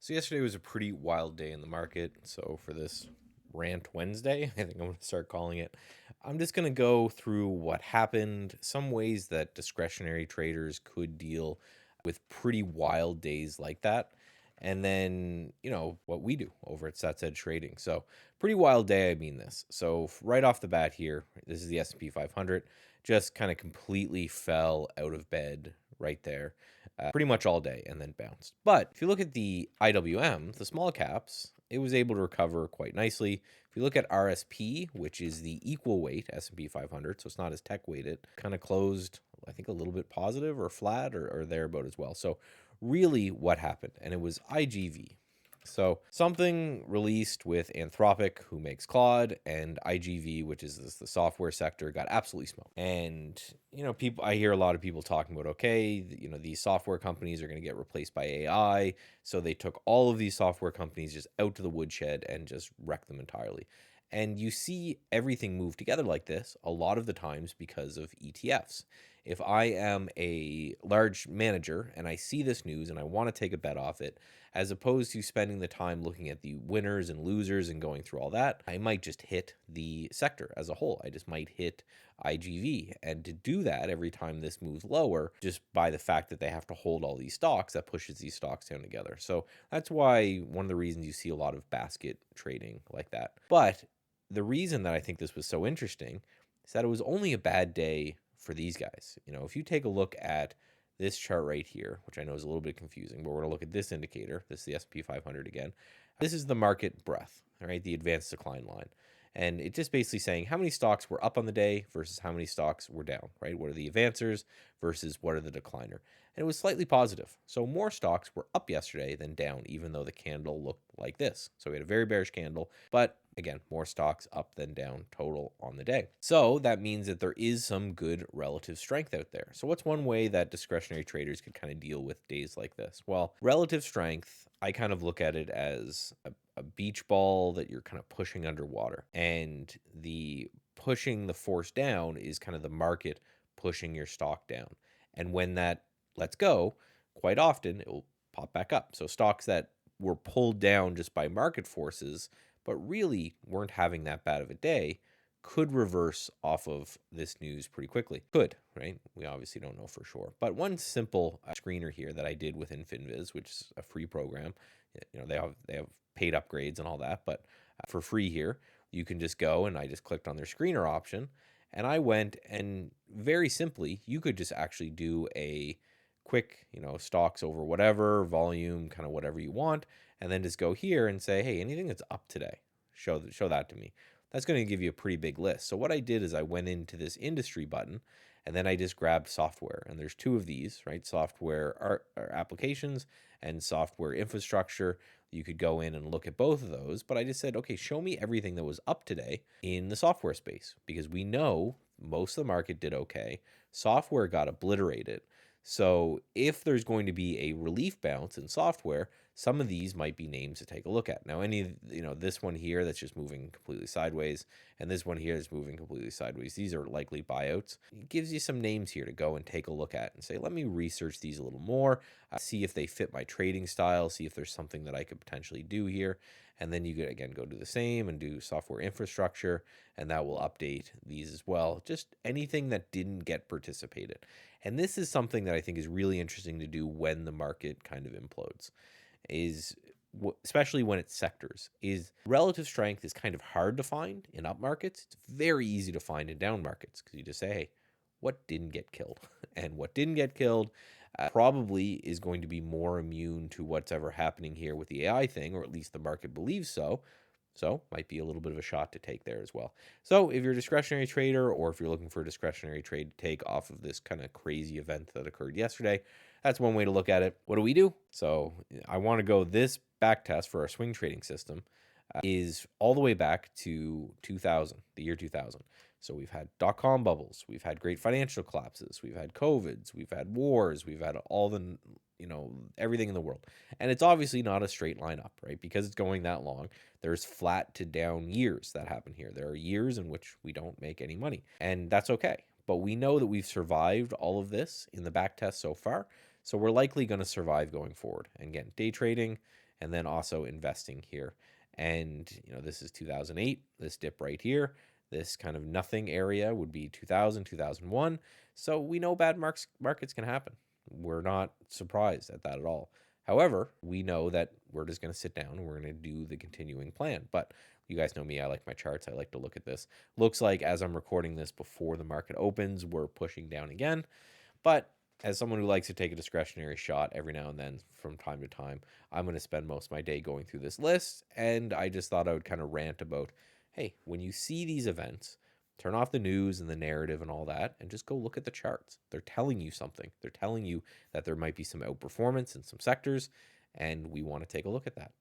So yesterday was a pretty wild day in the market. So for this rant Wednesday, I think I'm going to start calling it. I'm just going to go through what happened, some ways that discretionary traders could deal with pretty wild days like that. And then, what we do over at Sats Edge Trading. So pretty wild day, I mean this. So right off the bat here, this is the S&P 500, just kind of completely fell out of bed right there pretty much all day and then bounced. But if you look at the IWM, the small caps, it was able to recover quite nicely. If you look at RSP, which is the equal weight S&P 500, so it's not as tech weighted, kind of closed, I think, a little bit positive or flat or thereabout as well. So really what happened, and it was IGV. So something released with Anthropic, who makes Claude, and IGV, which is the software sector, got absolutely smoked. And people, I hear a lot of people talking about, okay, these software companies are going to get replaced by AI, so they took all of these software companies just out to the woodshed and just wrecked them entirely. And you see everything move together like this a lot of the times because of ETFs. If I am a large manager and I see this news and I want to take a bet off it, as opposed to spending the time looking at the winners and losers and going through all that, I might just hit the sector as a whole. I just might hit IGV. And to do that every time this moves lower, just by the fact that they have to hold all these stocks, that pushes these stocks down together. So that's why one of the reasons you see a lot of basket trading like that. But the reason that I think this was so interesting is that it was only a bad day for these guys. If you take a look at this chart right here, which I know is a little bit confusing, but we're going to look at this indicator. This is the S&P 500 again. This is the market breadth, all right, the advanced decline line. And it's just basically saying how many stocks were up on the day versus how many stocks were down, right? What are the advancers versus what are the decliner? And it was slightly positive. So more stocks were up yesterday than down, even though the candle looked like this. So we had a very bearish candle, but again, more stocks up than down total on the day. So that means that there is some good relative strength out there. So what's one way that discretionary traders could kind of deal with days like this? Well, relative strength, I kind of look at it as a beach ball that you're kind of pushing underwater. And the pushing the force down is kind of the market pushing your stock down. And when that lets go, quite often it will pop back up. So stocks that were pulled down just by market forces but really weren't having that bad of a day, could reverse off of this news pretty quickly. Could, right? We obviously don't know for sure. But one simple screener here that I did within Finviz, which is a free program, they have paid upgrades and all that, but for free here, you can just go, and I just clicked on their screener option, and I went, and very simply, you could just actually do a quick, stocks over whatever, volume, kind of whatever you want, and then just go here and say, hey, anything that's up today, show that to me. That's going to give you a pretty big list. So what I did is I went into this industry button, and then I just grabbed software. And there's two of these, right? Software applications and software infrastructure. You could go in and look at both of those. But I just said, okay, show me everything that was up today in the software space, because we know most of the market did okay. Software got obliterated. So if there's going to be a relief bounce in software, some of these might be names to take a look at. Now, this one here that's just moving completely sideways, and this one here is moving completely sideways, these are likely buyouts. It gives you some names here to go and take a look at and say, let me research these a little more, see if they fit my trading style, see if there's something that I could potentially do here. And then you could, again, go do the same and do software infrastructure, and that will update these as well. Just anything that didn't get participated. And this is something that I think is really interesting to do when the market kind of implodes, is especially when it's sectors, is relative strength is kind of hard to find in up markets. It's very easy to find in down markets because you just say, hey, what didn't get killed? And what didn't get killed probably is going to be more immune to what's ever happening here with the AI thing, or at least the market believes so. So might be a little bit of a shot to take there as well. So if you're a discretionary trader, or if you're looking for a discretionary trade to take off of this kind of crazy event that occurred yesterday, that's one way to look at it. What do we do? So I want to go, this back test for our swing trading system is all the way back to 2000, the year 2000. So we've had dot-com bubbles, we've had great financial collapses, we've had COVIDs, we've had wars, we've had all the, everything in the world. And it's obviously not a straight line up, right? Because it's going that long. There's flat to down years that happen here. There are years in which we don't make any money, and that's okay. But we know that we've survived all of this in the back test so far. So we're likely going to survive going forward. And again, day trading and then also investing here. And, this is 2008, this dip right here, this kind of nothing area would be 2000, 2001. So we know bad markets can happen. We're not surprised at that at all. However, we know that we're just going to sit down and we're going to do the continuing plan. But you guys know me, I like my charts. I like to look at this. Looks like as I'm recording this before the market opens, we're pushing down again. But as someone who likes to take a discretionary shot every now and then from time to time, I'm going to spend most of my day going through this list. And I just thought I would kind of rant about, hey, when you see these events, turn off the news and the narrative and all that, and just go look at the charts. They're telling you something. They're telling you that there might be some outperformance in some sectors, and we want to take a look at that.